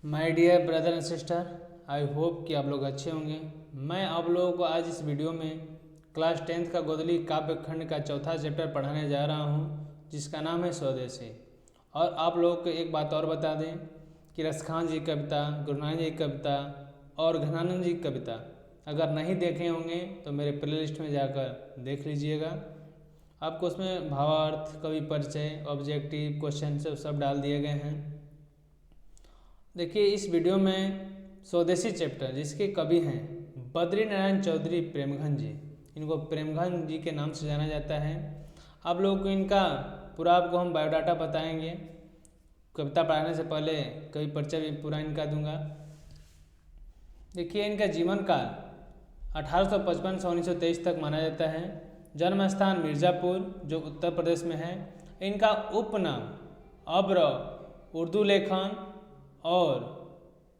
My dear brother and sister, I hope कि आप लोग अच्छे होंगे। मैं आप लोगों को आज इस वीडियो में क्लास 10th का गोदली काव्य खंड का चौथा चैप्टर पढ़ाने जा रहा हूँ, जिसका नाम है स्वदेशी। और आप लोगों को एक बात और बता दें कि रसखान जी की कविता, गुरु नानक जी की कविता और घनानंद जी की कविता अगर नहीं देखे होंगे तो मेरे प्लेलिस्ट में जाकर देख लीजिएगा। आपको उसमें भावार्थ, कवि परिचय, ऑब्जेक्टिव, क्वेश्चन सब डाल दिए गए हैं। देखिए इस वीडियो में स्वदेशी चैप्टर जिसके कवि हैं बद्री नारायण चौधरी प्रेमघन जी, इनको प्रेमघन जी के नाम से जाना जाता है। आप लोगों को इनका पूरा आपको हम बायोडाटा बताएंगे। कविता पढ़ाने से पहले कवि परिचय भी पूरा इनका दूंगा। देखिए इनका जीवन काल 1855 से 1923 तक माना जाता है। जन्म स्थान मिर्ज़ापुर जो उत्तर प्रदेश में है। इनका उपनाम अब्र, उर्दू लेखन और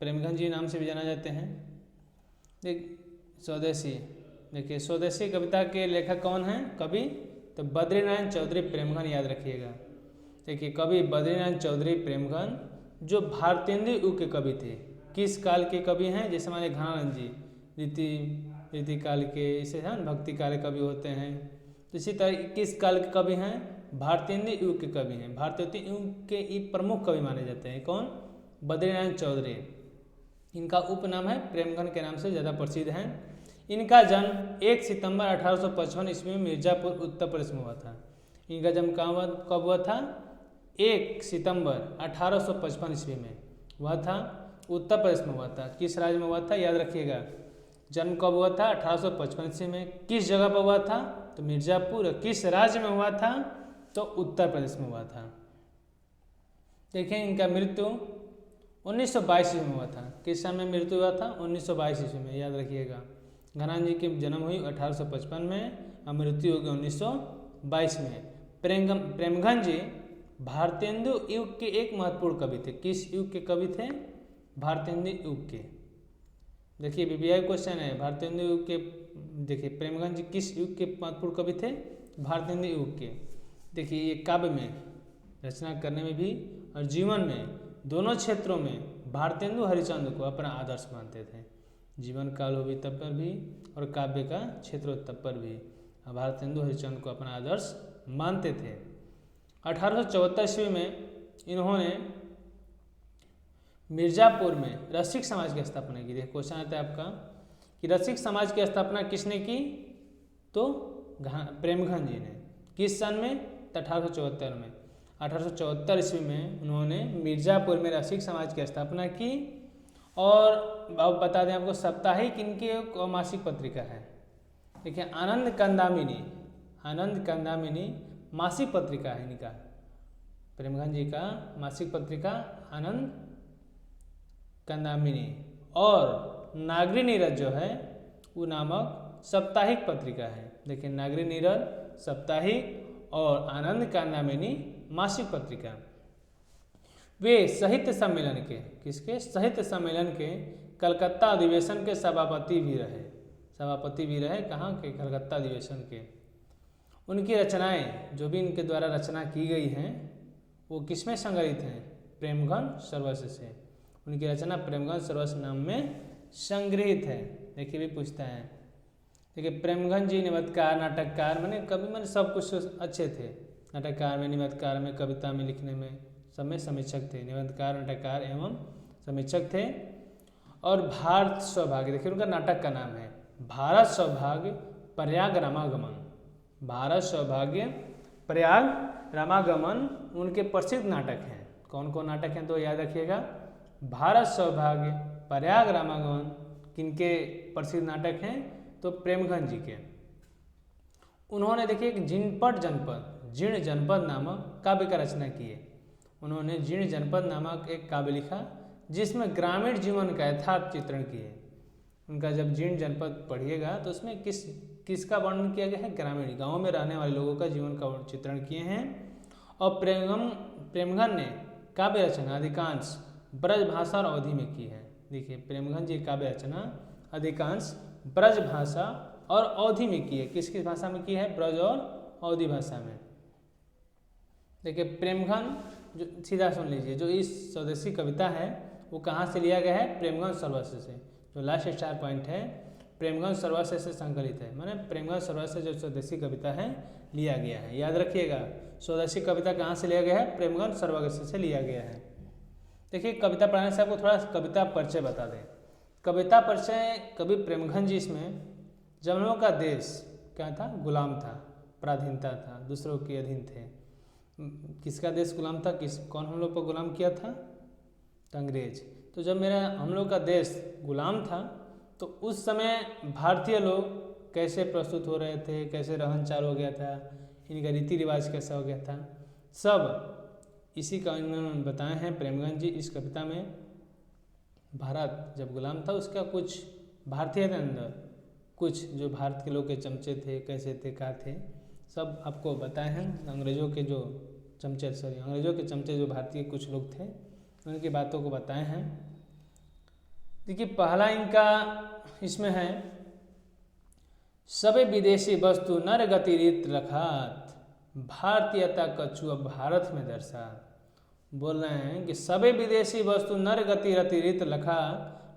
प्रेमघन जी नाम से भी जाना जाते हैं। स्वदेशी, देखिए स्वदेशी कविता के लेखक कौन हैं? कवि तो बद्री नारायण चौधरी प्रेमघन, याद रखिएगा। देखिए कवि बद्री नारायण चौधरी प्रेमघन जो भारतेंदु युग के कवि थे। किस काल के कवि हैं? जैसे हमारे घनानंद जी रीति काल के, इसे है भक्ति काल के कवि होते हैं। तो इसी तरह किस काल के कवि हैं? भारतेंदु युग के कवि हैं। भारतेंदु युग के प्रमुख कवि माने जाते हैं। कौन? बद्री नारायण चौधरी। इनका उपनाम है प्रेमघन के नाम से ज़्यादा प्रसिद्ध हैं। इनका जन्म 1 सितंबर 1855 ईस्वी में मिर्ज़ापुर उत्तर प्रदेश में हुआ था। इनका जन्म कब हुआ था? 1 सितंबर 1855 ईस्वी में हुआ था। उत्तर प्रदेश में हुआ था। किस राज्य में हुआ था? याद रखिएगा। जन्म कब हुआ था? 1855 ईस्वी में। किस जगह पर हुआ था? तो मिर्ज़ापुर। किस राज्य में हुआ था? तो उत्तर प्रदेश में हुआ था। देखिए इनका मृत्यु 1922 ईस्वी में हुआ था। किस साल में मृत्यु हुआ था? 1922 ईस्वी में, याद रखिएगा। घनानंद जी की जन्म हुई 1855 में और मृत्यु होगी 1922 में। प्रेमघन जी भारतेंदु युग के एक महत्वपूर्ण कवि थे। किस युग के कवि थे? भारतेंदु युग के। देखिए बीबीआई क्वेश्चन है, भारतेंदु युग के। देखिए प्रेमघन जी किस युग के महत्वपूर्ण कवि थे? भारतेंदु युग के। देखिए ये काव्य में, रचना करने में भी और जीवन में, दोनों क्षेत्रों में भारतेंदु हरिश्चंद्र को अपना आदर्श मानते थे। जीवन काल हो भी तब पर भी और काव्य का क्षेत्र हो तब पर भी भारतेंदु हरिश्चंद्र को अपना आदर्श मानते थे। 1874 ईस्वी में इन्होंने मिर्ज़ापुर में रसिक समाज की स्थापना की। देखिए क्वेश्चन आता है आपका कि रसिक समाज की स्थापना किसने की? तो प्रेमघन जी ने। किस सन में? 1874 में। 1874 ईस्वी में उन्होंने मिर्ज़ापुर में रसिक समाज की स्थापना की। और अब बता दें आपको, साप्ताहिक इनकी एक मासिक पत्रिका है। देखिए आनंद कंदामिनी मासिक पत्रिका है इनका। प्रेमघन जी का मासिक पत्रिका आनंद कंदामिनी। और नागरी नीरज जो है वो नामक साप्ताहिक पत्रिका है। देखिए नागरी नीरज साप्ताहिक और आनंद कंदामिनी मासिक पत्रिका। वे साहित्य सम्मेलन के, किसके? साहित्य सम्मेलन के कलकत्ता अधिवेशन के सभापति भी रहे। कहाँ के? कलकत्ता अधिवेशन के। उनकी रचनाएं जो भी इनके द्वारा रचना की गई हैं वो किसमें संग्रहित हैं? प्रेमघन सर्वस्व से। उनकी रचना प्रेमघन सर्वस्व नाम में संग्रहित है। देखिए भी पूछता है। देखिए प्रेमघन जी निबंधकार, नाटककार, मैंने कवि, मैंने सब कुछ अच्छे थे। नाटककार में, निबंधकार में, कविता में लिखने में, सब में समीक्षक थे। निबंधकार, नाटककार एवं समीक्षक थे। और भारत सौभाग्य, देखिए उनका नाटक का नाम है भारत सौभाग्य प्रयाग रामागमन। भारत सौभाग्य प्रयाग रामागमन उनके प्रसिद्ध नाटक हैं। कौन कौन नाटक हैं? तो याद रखिएगा। भारत सौभाग्य प्रयाग रामागमन किनके प्रसिद्ध नाटक हैं? तो प्रेमघन जी के। उन्होंने देखिए एक जीर्ण जनपद नामक काव्य का रचना की है। उन्होंने जीर्ण जनपद नामक एक काव्य लिखा जिसमें ग्रामीण जीवन का यथार्थ चित्रण किए। उनका जब जीर्ण जनपद पढ़िएगा तो उसमें किसका वर्णन किया गया है? ग्रामीण, गाँव में रहने वाले लोगों का जीवन का चित्रण किए हैं। और प्रेमघन ने काव्य रचना अधिकांश ब्रज भाषा और अवधि में की है। देखिए प्रेमघन जी काव्य रचना अधिकांश ब्रज भाषा और अवधि में की है। किस किस भाषा में की है? ब्रज और अवधि भाषा में। देखिए प्रेमघन जो, सीधा सुन लीजिए, जो इस स्वदेशी कविता है वो कहाँ से लिया गया है? प्रेमगंज सरोवर से। जो लास्ट स्टार पॉइंट है प्रेमगंज सरोवर से संकलित है, माने प्रेमगंज सरोवर से जो स्वदेशी कविता है लिया गया है। याद रखिएगा, स्वदेशी कविता कहाँ से लिया गया है? प्रेमगंज सरोवर से लिया गया है। देखिए, कविता पढ़ाने से आपको थोड़ा कविता परिचय बता दें। कविता परिचय, कवि प्रेमगंज जी इसमें जब हम लोगों का देश क्या था? गुलाम था, पराधीनता था, दूसरों के अधीन थे। किसका देश गुलाम था? कौन हम लोग को गुलाम किया था? तो अंग्रेज। तो जब हम लोग का देश गुलाम था तो उस समय भारतीय लोग कैसे प्रस्तुत हो रहे थे, कैसे रहन चाल हो गया था, इनका रीति रिवाज कैसा हो गया था, सब इसी का इन्होंने बताए हैं प्रेमगंज जी इस कविता में। भारत जब गुलाम था उसका कुछ भारतीय के अंदर कुछ जो भारत के लोग के चमचे थे, कैसे थे, क्या थे, सब आपको बताए हैं। अंग्रेजों के चमचे जो भारतीय कुछ लोग थे उनकी बातों को बताए हैं। देखिए, पहला इनका इसमें है, सबे विदेशी वस्तु नर गति रीत रखात, भारतीयता कछु अब भारत में दर्शात। बोल रहे हैं कि सबे विदेशी वस्तु नर गति रति रीत लखा,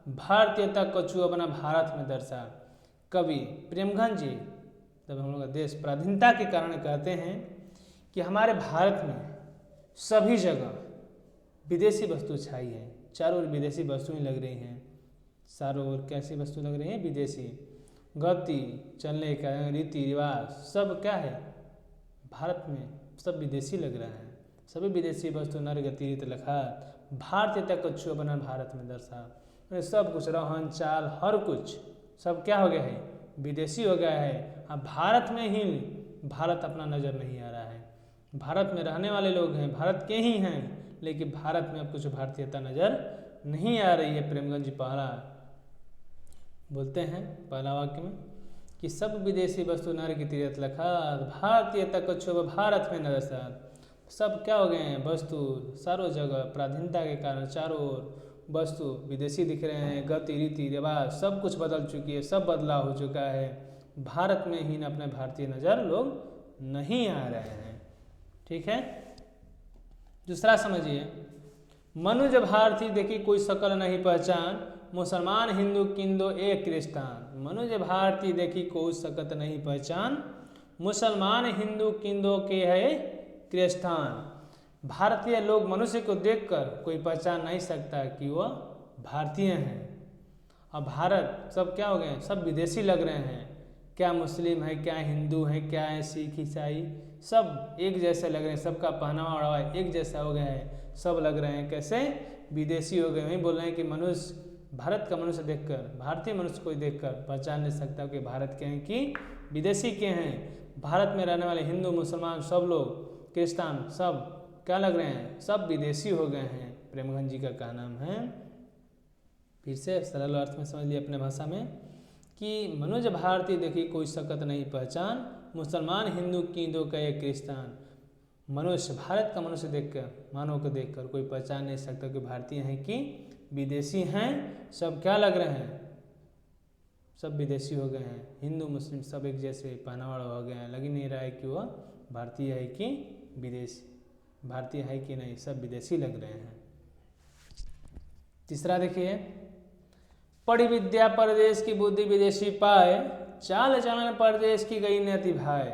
भारतीयता कछु अपना भारत में दर्शा। कवि प्रेमगंज जी जब हम लोग का देश पराधीनता के कारण कहते हैं कि हमारे भारत में सभी जगह विदेशी वस्तु छाई है, चारों ओर विदेशी वस्तुएं लग रही हैं। चारों ओर कैसी वस्तु लग रही है? विदेशी। गति, चलने का रीति रिवाज सब क्या है? भारत में सब विदेशी लग रहा है। सभी विदेशी वस्तु नर गति रीत लखा, भारतीयता कछु अपना भारत में दर्शा। सब कुछ रहन चाल हर कुछ सब क्या हो गया है? विदेशी हो गया है। अब भारत में ही भारत अपना नज़र नहीं आ रहा है। भारत में रहने वाले लोग हैं, भारत के ही हैं, लेकिन भारत में अब कुछ भारतीयता नज़र नहीं आ रही है। प्रेमगंज जी पहला बोलते हैं पहला वाक्य में कि सब विदेशी वस्तु नर की तीरथ लखा, भारतीयता कछु अब भारत में न दर्शा। सब क्या हो गए हैं? वस्तु चारों जगह पराधीनता के कारण चारों ओर वस्तु विदेशी दिख रहे हैं। गति रीति रिवाज सब कुछ बदल चुकी है, सब बदलाव हो चुका है। भारत में ही अपने भारतीय नज़र लोग नहीं आ रहे हैं। ठीक है, दूसरा समझिए, मनुज भारती देखी कोई शकल नहीं पहचान, मुसलमान हिंदू किंदो एक क्रिस्तान। मनुज भारती देखी कोई शकत नहीं पहचान, मुसलमान हिंदू किंदो के है क्रिस्तान। भारतीय लोग मनुष्य को देखकर कोई पहचान नहीं सकता कि वह भारतीय हैं। अब भारत सब क्या हो गए हैं? सब विदेशी लग रहे हैं। क्या मुस्लिम है, क्या हिंदू है, क्या है सिख ईसाई, सब एक जैसे लग रहे हैं। सबका पहनावा ओढ़ावा एक जैसा हो गया है, सब लग रहे हैं कैसे? विदेशी हो गए। वहीं बोल रहे हैं कि मनुष्य भारत का मनुष्य देखकर, भारतीय मनुष्य कोई देखकर पहचान नहीं सकता कि भारत के हैं कि विदेशी के हैं। भारत में रहने वाले हिंदू मुसलमान सब लोग क्रिस्तान सब क्या लग रहे हैं? सब विदेशी हो गए हैं। प्रेमगंज जी का कहना है। फिर से सरल अर्थ में समझ लिए अपने भाषा में कि मनुज भारती देखी कोई शकत नहीं पहचान, मुसलमान हिंदू किंदो का एक क्रिस्तान। मनुष्य भारत का मनुष्य देखकर, मानव को देखकर कोई पहचान नहीं सकता कि भारतीय हैं कि विदेशी हैं। सब क्या लग रहे हैं? सब विदेशी हो गए हैं। हिंदू मुस्लिम सब एक जैसे पहनावा हो गए हैं। लग ही नहीं रहा है कि वह भारतीय है कि विदेशी, भारतीय है कि नहीं, सब विदेशी लग रहे हैं। तीसरा देखिए, पढ़ी विद्या परदेश की बुद्धि विदेशी पाए, चाल चलन परदेश की गई नति भाई।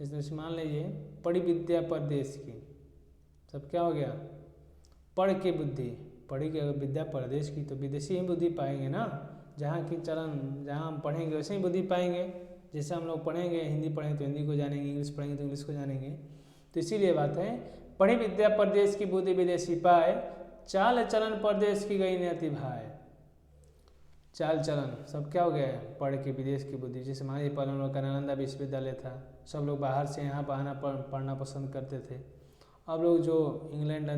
जैसे मान लीजिए पढ़ी विद्या परदेश की, सब क्या हो गया? पढ़ के बुद्धि, पढ़ी के अगर विद्या परदेश की तो विदेशी ही बुद्धि पाएंगे ना। जहाँ की चलन जहाँ हम पढ़ेंगे वैसे ही बुद्धि पाएंगे। जैसे हम लोग पढ़ेंगे, हिंदी पढ़ेंगे तो हिंदी को जानेंगे, इंग्लिश पढ़ेंगे तो इंग्लिश को जानेंगे। तो इसीलिए बात है, पढ़ी विद्या परदेश की बुद्धि विदेशी पाए, चाल चलन परदेश की गई नति भाई। चाल चलन सब क्या हो गया है? पढ़ के विदेश की बुद्धि। जैसे मान लीजिए पहले हम लोग का नालंदा विश्वविद्यालय था, सब लोग बाहर से यहाँ पर आना पढ़ना पसंद करते थे। अब लोग जो इंग्लैंड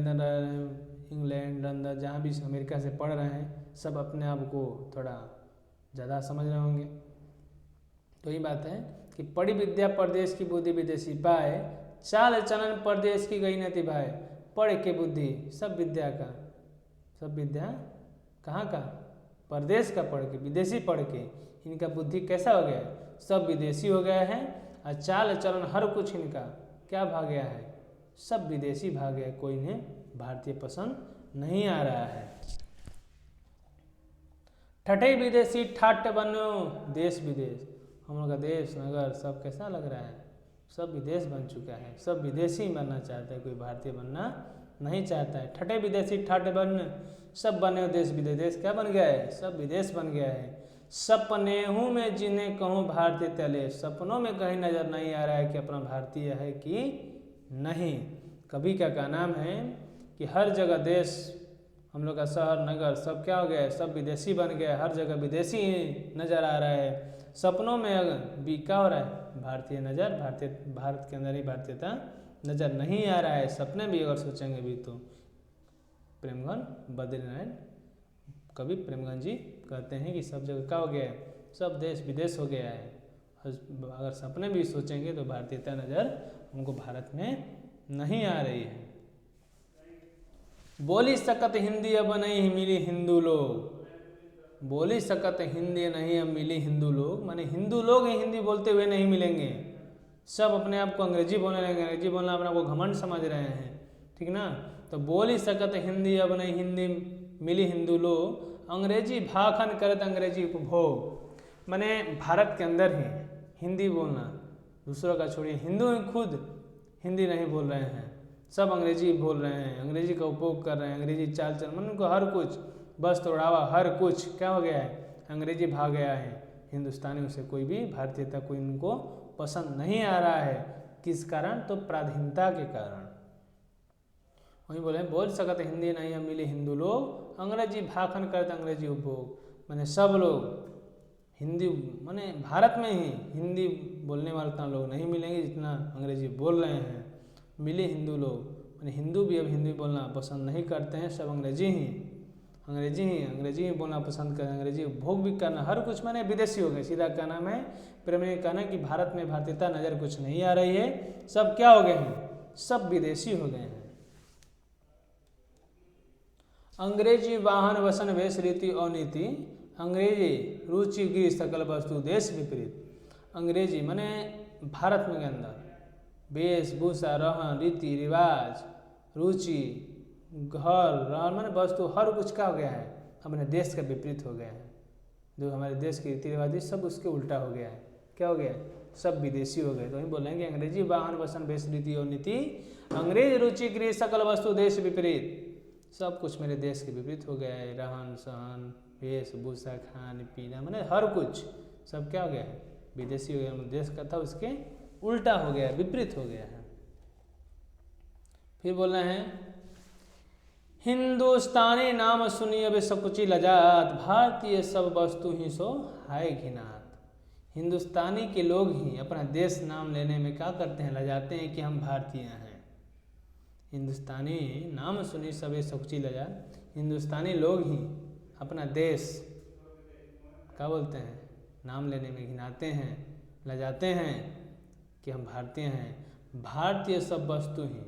लंदन जहाँ भी अमेरिका से पढ़ रहे हैं, सब अपने आप को थोड़ा ज़्यादा समझ रहे होंगे। तो ये बात है कि पढ़ी विद्या परदेश की बुद्धि विदेशी पाए, चाल चलन परदेश की गई नति भाई। पढ़ के बुद्धि, सब विद्या का, सब विद्या कहाँ का? परदेश का पढ़ के, विदेशी पढ़ के इनका बुद्धि कैसा हो गया है? सब विदेशी हो गया है। और चाल चलन हर कुछ इनका क्या भाग गया है? सब विदेशी भाग गया। कोई इन्हें भारतीय पसंद नहीं आ रहा है। ठठे विदेशी ठाट बनो देश विदेश। हम लोग का देश नगर सब कैसा लग रहा है, सब विदेश बन चुका है, सब विदेशी बनना चाहता है, कोई भारतीय बनना नहीं चाहता है। ठठे विदेशी ठाट बन सब बने हो देश विदेश। देश क्या बन गया है, सब विदेश बन गया है। सपने हूँ मैं जिन्हें कहूँ भारतीय तले, सपनों में कहीं नजर नहीं आ रहा है कि अपना भारतीय है कि नहीं। कवि का नाम है कि हर जगह देश, हम लोग का शहर नगर सब क्या हो गया है, सब विदेशी बन गया है, हर जगह विदेशी नज़र आ रहा है। सपनों में भी क्या हो रहा है, भारतीय नज़र, भारत के अंदर ही भारतीयता नज़र नहीं आ रहा है। सपने भी अगर सोचेंगे भी तो प्रेमगन बद्रीनारायण कवि प्रेमगन जी कहते हैं कि सब जगह क्या हो गया है, सब देश विदेश हो गया है। अगर सपने भी सोचेंगे तो भारतीयता नज़र हमको भारत में नहीं आ रही है। बोली सकत हिंदी अब नहीं मिली हिंदू लोग, बोली सकत हिंदी नहीं अब मिली हिंदू लोग, माने हिंदू लोग हिंदी बोलते हुए नहीं मिलेंगे, सब अपने आप को अंग्रेजी बोलने लगेंगे। अंग्रेजी बोलना अपने आप को घमंड समझ रहे हैं, ठीक ना। तो बोली सकत हिंदी अब नहीं हिंदी मिली हिंदू लोग, अंग्रेजी भाखन करत अंग्रेजी उपभोग, माने भारत के अंदर ही हिंदी बोलना, दूसरों का छोड़िए, हिंदू ही खुद हिंदी नहीं बोल रहे हैं, सब अंग्रेजी बोल रहे हैं, अंग्रेजी का उपयोग कर रहे हैं, अंग्रेजी चाल चलन, मन उनको हर कुछ बस तोड़ावा हर कुछ क्या हो गया है, अंग्रेजी भाग गया है। हिंदुस्तानियों से कोई भी भारतीयता कोई उनको पसंद नहीं आ रहा है। किस कारण, तो पराधीनता के कारण। वही बोले बोल सकते हिंदी नहीं हम मिले हिंदू लोग, अंग्रेजी भाखन करते अंग्रेजी उपभोग, मैंने सब लोग हिंदी माने भारत में ही हिंदी बोलने वाले उतना लोग नहीं मिलेंगे जितना अंग्रेजी बोल रहे हैं। मिले हिंदू लोग माने हिंदू भी अब हिंदी बोलना पसंद नहीं करते हैं, सब अंग्रेजी ही बोलना पसंद करें, अंग्रेजी उपभोग भी करना, हर कुछ माने विदेशी हो गए। सीधा क्या नाम है, प्रेम ने कहना कि भारत में भारतीयता नज़र कुछ नहीं आ रही है, सब क्या हो गए हैं, सब विदेशी हो गए हैं। अंग्रेजी वाहन वसन वेश रीति और नीति, अंग्रेजी रुचि गृह सकल वस्तु देश विपरीत। अंग्रेजी माने भारत में के अंदर वेशभूषा रहन रीति रिवाज रुचि घर रहन माने वस्तु हर कुछ क्या हो गया है, हमारे देश का विपरीत हो गया है। जो हमारे देश के रीति रिवाज सब उसके उल्टा हो गया है, क्या हो गया है, सब विदेशी हो गए। तो वही बोलेंगे अंग्रेजी वाहन वसन वेश रीति और नीति, अंग्रेज रुचि गृह सकल वस्तु देश विपरीत, सब कुछ मेरे देश के विपरीत हो गया है। रहन सहन वेशभूषा खान पीना माने हर कुछ सब क्या हो गया है, विदेशी हो गया। देश का था उसके उल्टा हो गया, विपरीत हो गया है। फिर बोल रहे हैं हिंदुस्तानी नाम सुनी अब सकुची लजात, भारतीय सब वस्तु ही सो हाय घिनात। हिंदुस्तानी के लोग ही अपना देश नाम लेने में क्या करते हैं, लजाते हैं कि हम भारतीय हैं। हिंदुस्तानी नाम सुनी सबे सकुची लजात, हिंदुस्तानी लोग ही अपना देश क्या बोलते हैं, नाम लेने में घिनाते हैं, लजाते हैं कि हम भारतीय हैं। भारतीय सब वस्तु ही,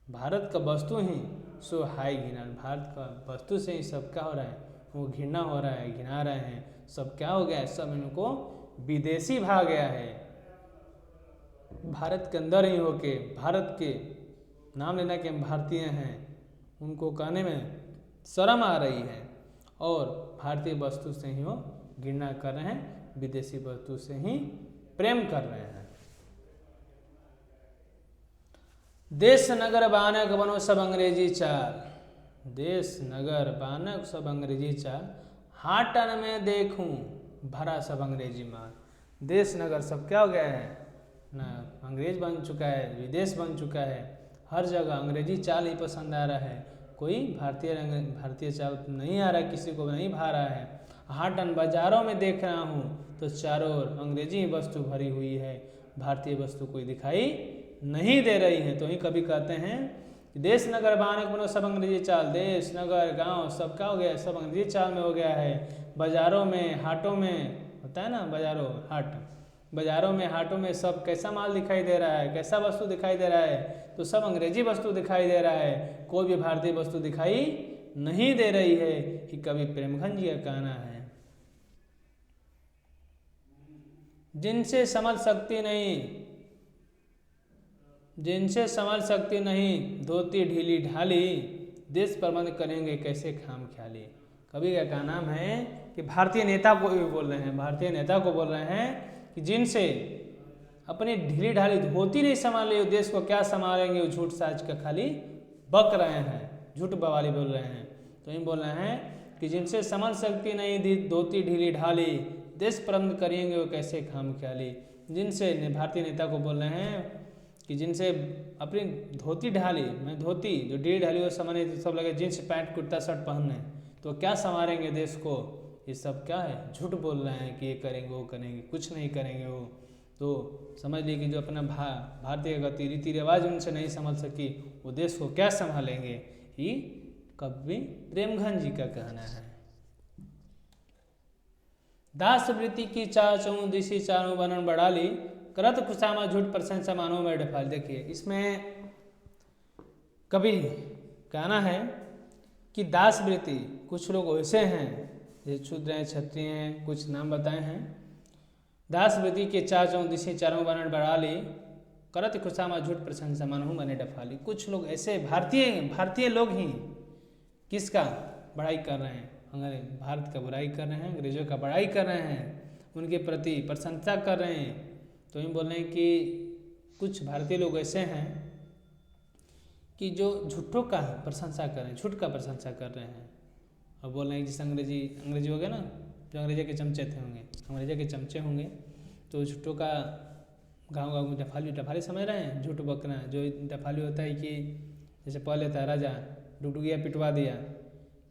भारत का वस्तु ही सो हाय घिना, भारत का वस्तु से ही सब क्या हो रहा है, वो घृणा हो रहा है, घिना रहे हैं, सब क्या हो गया है, सब इनको विदेशी भाग गया है। भारत के अंदर ही होके भारत के नाम लेना कि हम भारतीय हैं, उनको कहने में शर्म आ रही है, और भारतीय वस्तु से ही वो घृणा कर रहे हैं, विदेशी वस्तु से ही प्रेम कर रहे हैं। देश नगर बानक बनो सब अंग्रेजी चाल, देश नगर बानक सब अंग्रेजी चाल, हाटन में देखूं भरा सब अंग्रेजी माल। देश नगर सब क्या हो गया है ना, अंग्रेज बन चुका है, विदेश बन चुका है, हर जगह अंग्रेजी चाल ही पसंद आ रहा है, कोई भारतीय चाल नहीं आ रहा है, किसी को नहीं भा रहा है। हाटन बाजारों में देख रहा हूँ तो चारों ओर अंग्रेजी वस्तु भरी हुई है, भारतीय वस्तु कोई दिखाई नहीं दे रही है। तो ही कभी कहते हैं देश नगर बानक बनो सब अंग्रेजी चाल, देश नगर गांव सब क्या हो गया है, सब अंग्रेजी चाल में हो गया है। बाजारों में हाटों में होता है ना, बाजारों हाट, बाजारों में हाटों में सब कैसा माल दिखाई दे रहा है, कैसा वस्तु दिखाई दे रहा है, तो सब अंग्रेजी वस्तु दिखाई दे रहा है, कोई भी भारतीय वस्तु दिखाई नहीं दे रही है। कि कवि प्रेमघन जी का कहना है, जिनसे समझ सकती नहीं, जिनसे समझ सकती नहीं, धोती ढीली ढाली, देश प्रबंध करेंगे कैसे खाम ख्याली। कवि का क्या नाम है कि भारतीय नेता को भी बोल रहे हैं, भारतीय नेता को बोल रहे हैं कि जिनसे अपनी ढीली ढाली धोती नहीं संभाले, देश को क्या संभालेंगे, वो झूठ साज का खाली बक रहे हैं, झूठ बवाली बोल रहे हैं। तो इन बोल रहे हैं कि जिनसे समझ सकती नहीं दी धोती ढीली ढाली, देश परंद करेंगे वो कैसे खाम ख्याली। जिनसे भारतीय नेता को बोल रहे हैं कि जिनसे अपनी धोती ढाली, मैं धोती जो ढीली ढाली वो समझ नहीं, सब लगे जींस पैंट कुर्ता शर्ट पहनने, तो क्या संवारेंगे देश को। ये सब क्या है, झूठ बोल रहे हैं कि ये करेंगे वो करेंगे, कुछ नहीं करेंगे वो। तो समझ लीजिए कि जो अपना भारतीय गति रीति रिवाज उनसे नहीं समझ सकी, वो देश को क्या संभालेंगे। ये कवि प्रेमघन जी का कहना है। दास वृत्ति की चाचों दिशी चारों बनन बढ़ाली, करत खुशामा झूठ प्रशंसा मानो में डफाल। देखिए इसमें कवि कहना है कि दास वृत्ति, कुछ लोग वैसे हैं जैसे शूद्र हैं, क्षत्रिय हैं, कुछ नाम बताए हैं। दास वृत्ति के चाचों दिशी चारों बनन बढ़ाली, करत खुशामा झूठ प्रशंसा मानो मैंने डफाली। कुछ लोग ऐसे भारतीय लोग ही किसका बड़ाई कर रहे हैं, भारत का बुराई कर रहे हैं, अंग्रेजों का बड़ाई कर रहे हैं, उनके प्रति प्रशंसा कर रहे हैं। तो यूँ बोल रहे हैं कि कुछ भारतीय लोग ऐसे हैं कि जो झूठों का प्रशंसा कर रहे हैं, झूठ का प्रशंसा कर रहे हैं। और बोल रहे हैं जिस अंग्रेजी हो गए ना, जो अंग्रेजी के चमचे थे होंगे, अंग्रेजी के चमचे होंगे, तो झूठों का गाँव गाँव में डफाली समझ रहे हैं, झूठ बकना। जो डफाली होता है कि जैसे पहले था राजा डुगडुगिया पिटवा दिया,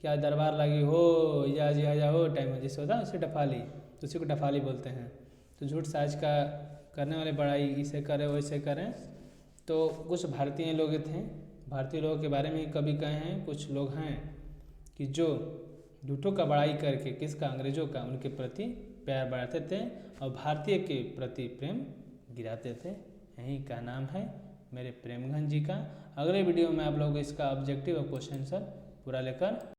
क्या दरबार लगी हो या जी आजा हो टाइम हो, जिससे होता है उसे डफाली, तो उसी को डफाली बोलते हैं। तो झूठ साज का करने वाले बड़ाई इसे करें वैसे करें। तो कुछ भारतीय लोग थे, भारतीय लोगों के बारे में कभी कहे हैं, कुछ लोग हैं कि जो झूठों का बड़ाई करके किसका, अंग्रेजों का, उनके प्रति प्यार बढ़ाते थे और भारतीय के प्रति प्रेम गिराते थे। यही का नाम है मेरे प्रेमघन जी का। अगले वीडियो में आप लोग इसका ऑब्जेक्टिव और क्वेश्चन आंसर पूरा लेकर